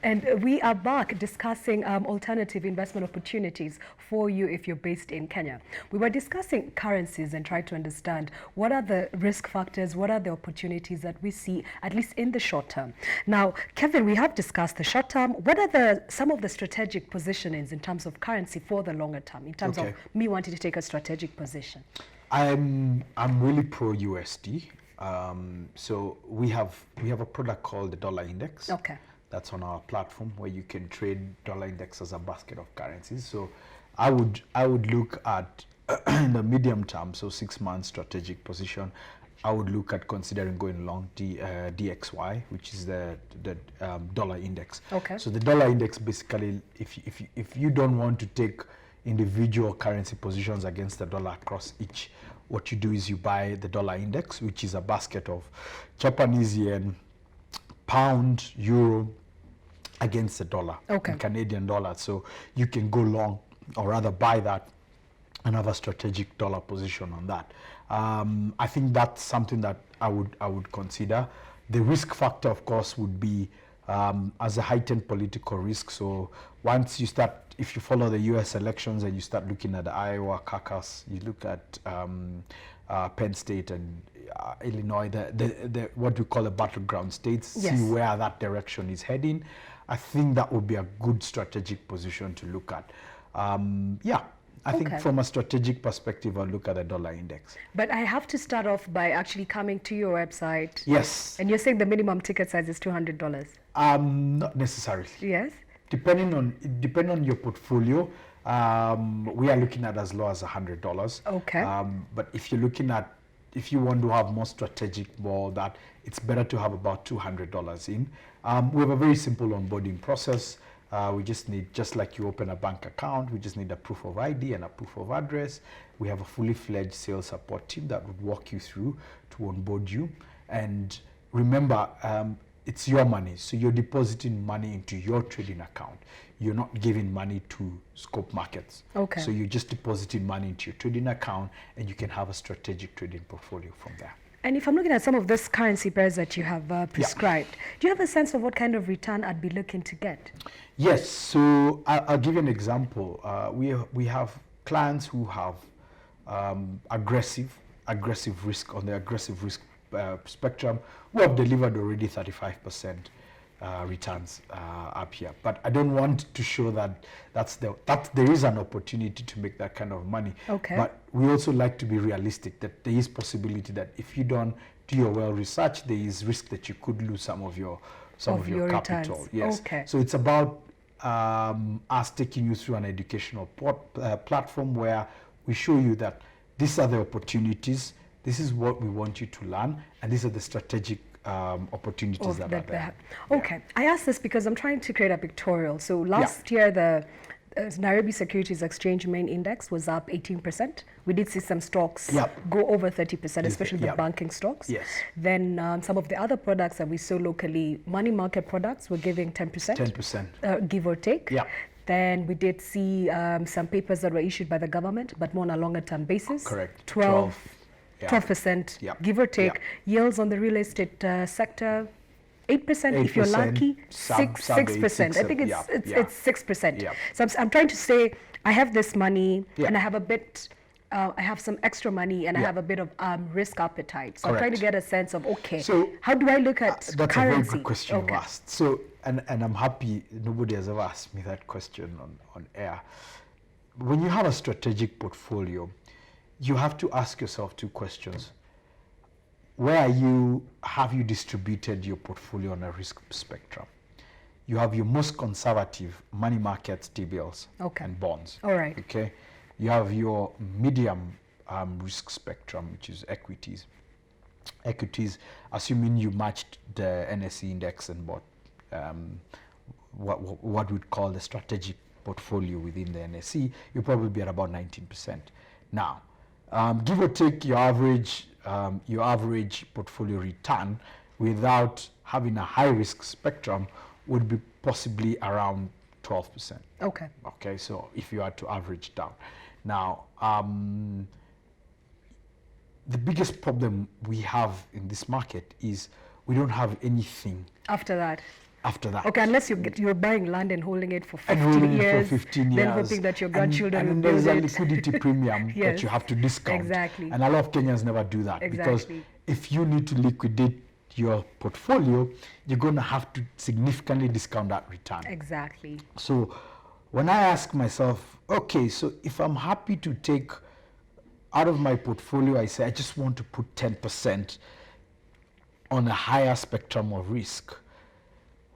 And we are back discussing alternative investment opportunities for you if you're based in Kenya. We were discussing currencies and trying to understand what are the risk factors, what are the opportunities that we see, at least in the short term. Now, Kevin, we have discussed the short term. What are some of the strategic positionings in terms of currency for the longer term, in terms of me wanting to take a strategic position? I'm really pro USD. So we have a product called the dollar index. Okay. That's on our platform where you can trade dollar index as a basket of currencies. So I would look at in the medium term, so 6 months strategic position. I would look at considering going long DXY, which is the dollar index. Okay. So the dollar index basically, if you don't want to take individual currency positions against the dollar across each, what you do is you buy the dollar index, which is a basket of Japanese yen, pound, euro against the dollar, and Canadian dollar. So you can go long, or rather buy that and have a strategic dollar position on that. I think that's something that I would consider. The risk factor, of course, would be as a heightened political risk. So once you start, if you follow the U.S. elections and you start looking at the Iowa caucus, you look at Penn State and Illinois, the what we call the battleground states, yes, see where that direction is heading. I think that would be a good strategic position to look at. I think from a strategic perspective, I'll look at the dollar index. But I have to start off by actually coming to your website. Yes. And you're saying the minimum ticket size is $200? Not necessarily. Yes. Depending on your portfolio, we are looking at as low as $100. Okay. But if you're looking at, if you want to have more strategic, more that, it's better to have about $200 in. We have a very simple onboarding process. We just need, just like you open a bank account, we just need a proof of ID and a proof of address. We have a fully fledged sales support team that would walk you through to onboard you. And remember, it's your money, so you're depositing money into your trading account. You're not giving money to Scope Markets. Okay. So you're just depositing money into your trading account, and you can have a strategic trading portfolio from there. And if I'm looking at some of this currency pairs that you have prescribed, do you have a sense of what kind of return I'd be looking to get? Yes, so I'll give you an example. We have clients who have aggressive risk on the aggressive risk spectrum, who have delivered already 35% returns up here. But I don't want to show that there is an opportunity to make that kind of money. Okay. But we also like to be realistic that there is possibility that if you don't do your well research, there is risk that you could lose some of your capital. Returns. Yes. Okay. So it's about us taking you through an educational platform where we show you that these are the opportunities, this is what we want you to learn, and these are the strategic opportunities that are there. Okay. Yeah. I asked this because I'm trying to create a pictorial. So last year, the Nairobi Securities Exchange main index was up 18%. We did see some stocks go over 30%, especially the banking stocks. Yes. Then some of the other products that we saw locally, money market products, were giving 10%. 10%. Give or take. Yeah. Then we did see some papers that were issued by the government, but more on a longer term basis. Correct. 12%, give or take. Yields on the real estate sector, 8% if you're lucky, 6%. I think it's 6%. Yeah. So I'm trying to say, I have this money and I have a bit, I have some extra money and I have a bit of risk appetite. So I'm trying to get a sense of, so how do I look at that's currency? A very good question you asked. So, and I'm happy nobody has ever asked me that question on air. When you have a strategic portfolio, you have to ask yourself two questions. Where have you distributed your portfolio on a risk spectrum? You have your most conservative money markets, T-bills and bonds. All right. Okay. You have your medium risk spectrum, which is equities. Equities, assuming you matched the NSE index and bought what we'd call the strategic portfolio within the NSE, you'll probably be at about 19%. Now, give or take your average portfolio return without having a high risk spectrum would be possibly around 12%. Okay. Okay, so if you are to average down. Now, the biggest problem we have in this market is we don't have anything after that. after that. Okay, unless you're buying land and holding it for And 15 holding it years, for 15 then years. hoping that your grandchildren and will there's build a it. liquidity premium that Yes. you have to discount. Exactly. And a lot of Kenyans never do that. Because Exactly. if you need to liquidate your portfolio, you're going to have to significantly discount that return. Exactly. So when I ask myself, okay, so if I'm happy to take out of my portfolio, I say I just want to put 10% on a higher spectrum of risk.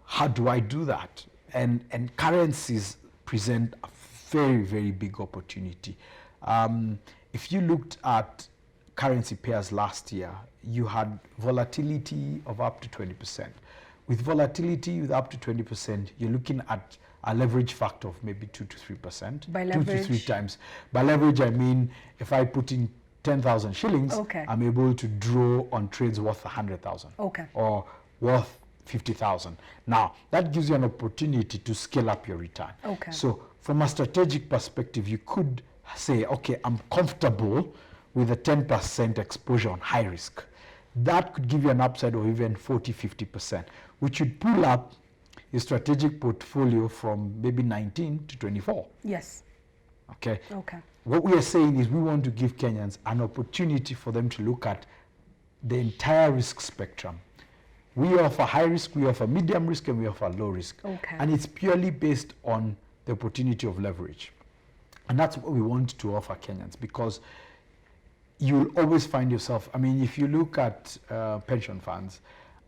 How do I do that? And currencies present a very, very big opportunity. If you looked at currency pairs last year, you had volatility of up to 20%. With volatility with up to 20%, you're looking at a leverage factor of maybe 2 to 3%. By 2 to 3 leverage? times. By leverage, I mean if I put in 10,000 shillings, Okay. I'm able to draw on trades worth 100,000. Okay. Or worth 50,000. Now, that gives you an opportunity to scale up your return. Okay. So from a strategic perspective, you could say, okay, I'm comfortable with a 10% exposure on high risk. That could give you an upside of even 40, 50%, which would pull up your strategic portfolio from maybe 19 to 24. Yes. Okay. Okay. What we are saying is we want to give Kenyans an opportunity for them to look at the entire risk spectrum. We offer high risk, we offer medium risk, and we offer low risk. Okay. And it's purely based on the opportunity of leverage. And that's what we want to offer Kenyans, because you'll always find yourself, I mean, if you look at pension funds,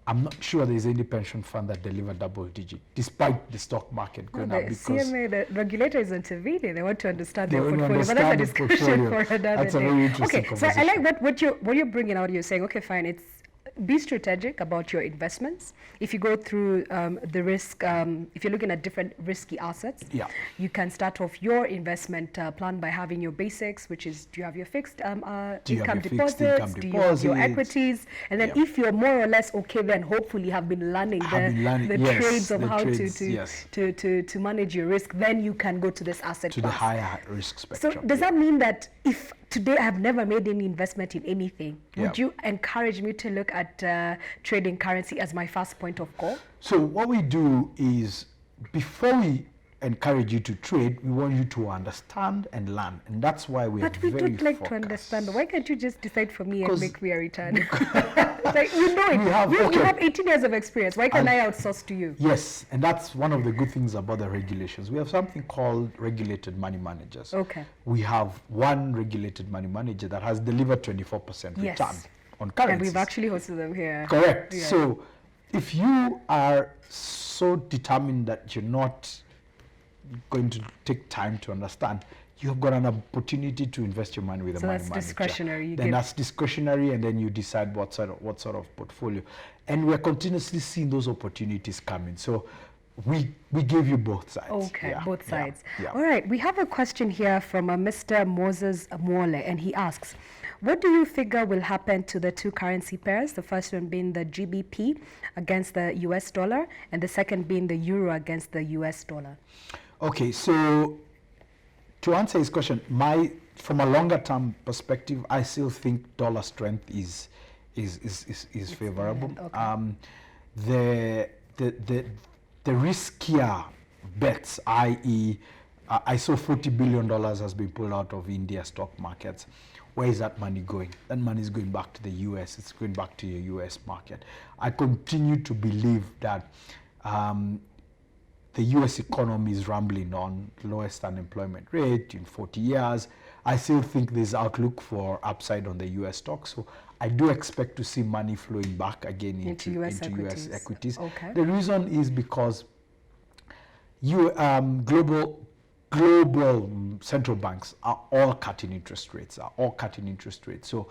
I'm not sure there's any pension fund that deliver double digit, despite the stock market going up. The Because CMA, the regulator is intervening. They want to understand they their want to portfolio, but that's a understand the discussion portfolio. for another That's a day. very interesting Okay, so I conversation. like what you're bringing out. You're saying, okay, fine, it's be strategic about your investments. If you go through the risk, if you're looking at different risky assets, Yeah. you can start off your investment plan by having your basics, which is, do you have your fixed Do you have income your fixed deposits? income Do you have your deposits? equities? And then Yeah. if you're more or less okay, then hopefully have been learning the yes, trades of the how trades, to, yes. to manage your risk, then you can go to this asset To the class. higher risk So spectrum. does yeah. that mean that if today I have never made any investment in anything, would Yeah. you encourage me to look at trading currency as my first point of call? So what we do is, before we encourage you to trade, we want you to understand and learn. And that's why we But are we very don't like to focused. understand. Why can't you just decide for me and Because- make me a return? Like, you know it. We have- you okay. have 18 years of experience. Why can't And- I outsource to you? Yes, and that's one of the good things about the regulations. We have something called regulated money managers. Okay. We have one regulated money manager that has delivered 24% Yes. return on currencies. And we've actually hosted them here. Correct. Yeah. So if you are so determined that you're not going to take time to understand, you've got an opportunity to invest your money with a So money that's manager. discretionary. You Then give- that's discretionary, and then you decide what sort of portfolio. And we're continuously seeing those opportunities coming. So we give you both sides. Okay, Yeah, both yeah, sides. yeah. All right, we have a question here from Mr. Moses Mwole, and he asks, what do you figure will happen to the two currency pairs? The first one being the GBP against the US dollar, and the second being the euro against the US dollar. Okay, so to answer his question, from a longer term perspective, I still think dollar strength is favorable. Okay. The riskier bets, i.e., I saw $40 billion has been pulled out of India stock markets. Where is that money going? That money is going back to the US. It's going back to your US market. I continue to believe that the US economy is rambling on, lowest unemployment rate in 40 years. I still think there's outlook for upside on the US stocks. So I do expect to see money flowing back again into US US equities. Okay. The reason is because global central banks are all cutting interest rates, So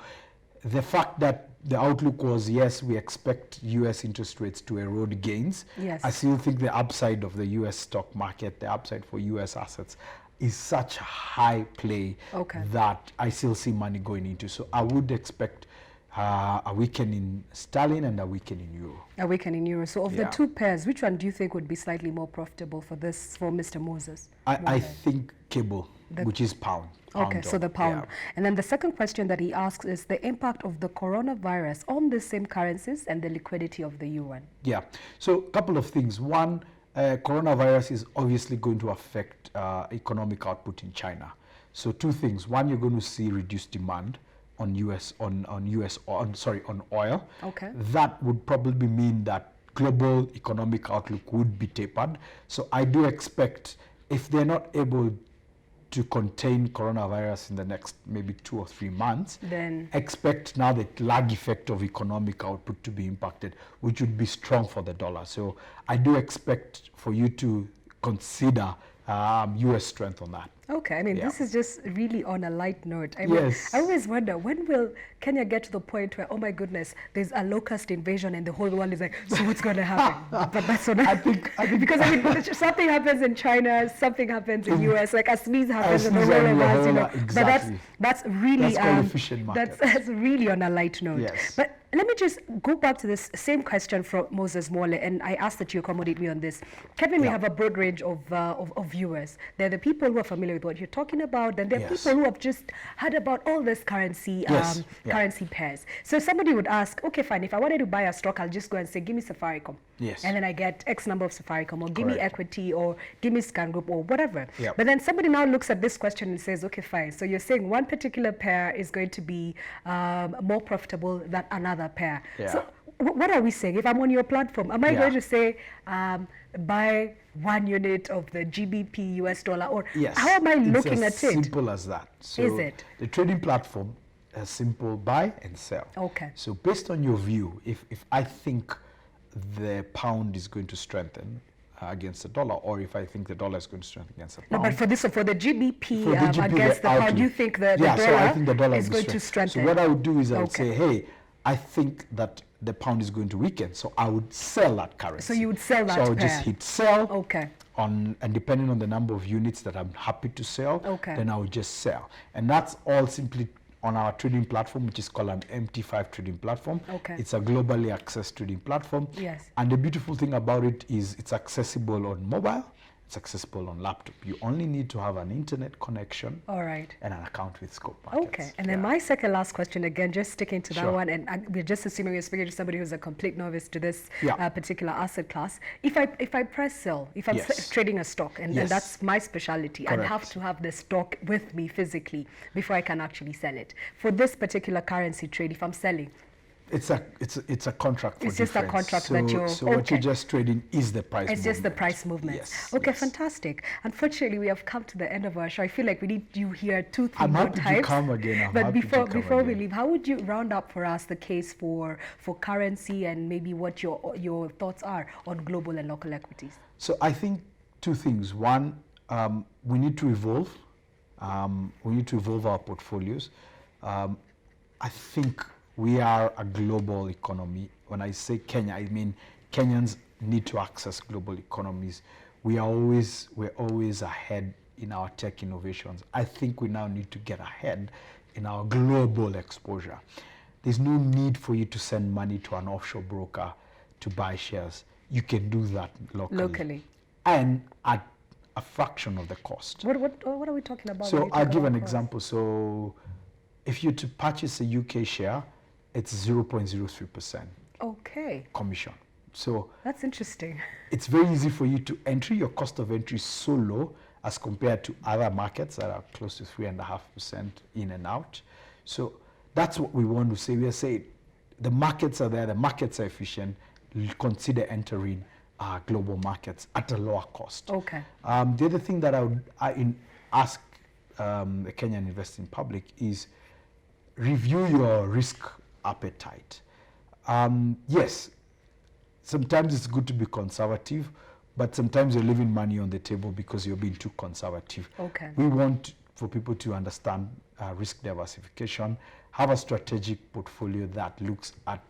the fact that the outlook was, yes, we expect US interest rates to erode gains. Yes. I still think the upside of the US stock market, the upside for US assets is such a high play Okay. that I still see money going into. So I would expect a weekend in sterling and a weekend in euro. A weekend in euro. So of the Yeah. two pairs, which one do you think would be slightly more profitable for Mr. Moses? I Mwole? think cable, which is pound. Okay, so the pound. Yeah. And then the second question that he asks is the impact of the coronavirus on the same currencies and the liquidity of the yuan. Yeah. So a couple of things. One, coronavirus is obviously going to affect economic output in China. So two things. One, you're going to see reduced demand on on oil. Okay. That would probably mean that global economic outlook would be tapered. So I do expect, if they're not able to contain coronavirus in the next maybe 2 or 3 months, Then expect now the lag effect of economic output to be impacted, which would be strong for the dollar. So I do expect for you to consider US strength on that. okay, I mean, Yeah. this is just really on a light note. I mean, Yes. I always wonder, when will Kenya get to the point where, oh my goodness, there's a locust invasion and the whole world is like, so what's going to happen? But that's not. I think because I mean, something happens in China, something happens in US, like a sneeze happens in the sneeze whole and of the us, whole you know. lot, But exactly. that's really That's called efficient markets. that's really on a light note. Yes. But let me just go back to this same question from Moses Mole, and I ask that you accommodate me on this. Kevin, we Yeah. have a broad range of viewers. They're the people who are familiar with what you're talking about, then there are Yes. people who have just heard about all this currency Yes. Yeah. currency pairs. So somebody would ask, okay, fine, if I wanted to buy a stock, I'll just go and say, give me Safaricom. Yes. And then I get X number of Safaricom, or give me Correct. equity, or give me Scan Group, or whatever. Yep. But then somebody now looks at this question and says, okay, fine. So you're saying one particular pair is going to be more profitable than another pair. Yeah. So what are we saying? If I'm on your platform, am I Yeah. going to say buy 1 unit of the GBP US dollar, or Yes. how am I It's looking as at it? simple as that. So Is it? The trading platform has simple buy and sell. Okay. So based on your view, if I think the pound is going to strengthen against the dollar, or if I think the dollar is going to strengthen against the No, pound. but for the GBP For the GBP, against the pound, outlook. you think the Yeah, dollar, so I think the dollar is will going to strengthen? So what I would do is I would Okay. say, hey, I think that the pound is going to weaken, so I would sell that currency. So you would sell that So I would just pair. hit sell. Okay. And depending on the number of units that I'm happy to sell, Okay. then I would just sell. And that's all simply on our trading platform, which is called an MT5 trading platform. Okay. It's a globally accessed trading platform. Yes. And the beautiful thing about it is it's accessible on mobile, it's accessible on laptop. You only need to have an internet connection All right. and an account with Scope Markets. Okay, and then Yeah. my second last question, again, just sticking to that Sure. one, and we're just assuming you're speaking to somebody who's a complete novice to this Yeah. particular asset class. If I press sell, if I'm Yes. trading a stock, and Yes. that's my specialty, I'd Correct. have to have the stock with me physically before I can actually sell it. For this particular currency trade, if I'm selling, It's a contract for It's just a difference. contract so, that you're- So what you're okay. just trading is the price it's just the movement. price movement. Yes. Okay, yes. fantastic. Unfortunately, we have come to the end of our show. I feel like we need you here 2-3 I'm more happy to times. come again. I'm But happy to before come we again. leave, how would you round up for us the case for currency, and maybe what your thoughts are on global and local equities? So I think two things. One, we need to evolve. We need to evolve our portfolios. I think we are a global economy. When I say Kenya, I mean Kenyans need to access global economies. We're always ahead in our tech innovations. I think we now need to get ahead in our global exposure. There's no need for you to send money to an offshore broker to buy shares. You can do that locally. And at a fraction of the cost. What are we talking about? when So you talk I'll give about an cost? example. So if you're to purchase a UK share, it's 0.03% Okay, commission. So that's interesting. it's very easy for you to enter. Your cost of entry is so low as compared to other markets that are close to 3.5% in and out. So that's what we want to say. We are saying the markets are there, the markets are efficient. Consider entering global markets at a lower cost. Okay. The other thing that I would ask the Kenyan investing public is review your risk appetite. Yes, sometimes it's good to be conservative, but sometimes you're leaving money on the table because you're being too conservative. Okay. We want for people to understand risk diversification, have a strategic portfolio that looks at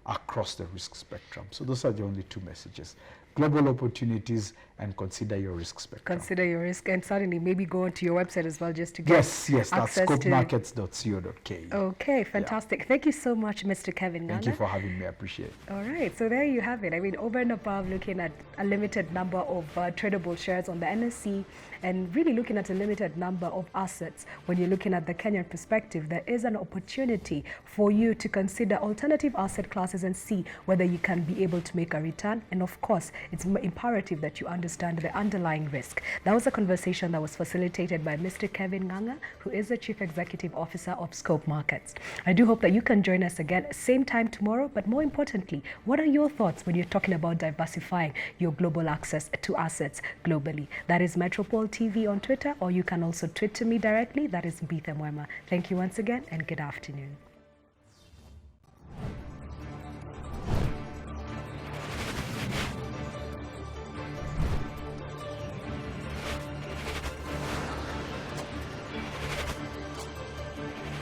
across the risk spectrum. So those are the only two messages: global opportunities and consider your risk spectrum. Consider your risk, and certainly maybe go onto your website as well just to get Yes, that's access to scopemarkets.co.ke. Okay, fantastic. Thank you so much, Mr. Kevin Ngángá. Thank you for having me. I appreciate it. All right, so there you have it. I mean, over and above looking at a limited number of tradable shares on the NSE and really looking at a limited number of assets, when you're looking at the Kenyan perspective, there is an opportunity for you to consider alternative asset classes and see whether you can be able to make a return. And of course, it's imperative that you understand the underlying risk. That was a conversation that was facilitated by Mr. Kevin Ngángá, who is the Chief Executive Officer of Scope Markets. I do hope that you can join us again same time tomorrow, but more importantly, what are your thoughts when you're talking about diversifying your global access to assets globally? That is Metropole TV on Twitter, or you can also tweet to me directly. That is Bitha Mwema. Thank you once again and good afternoon.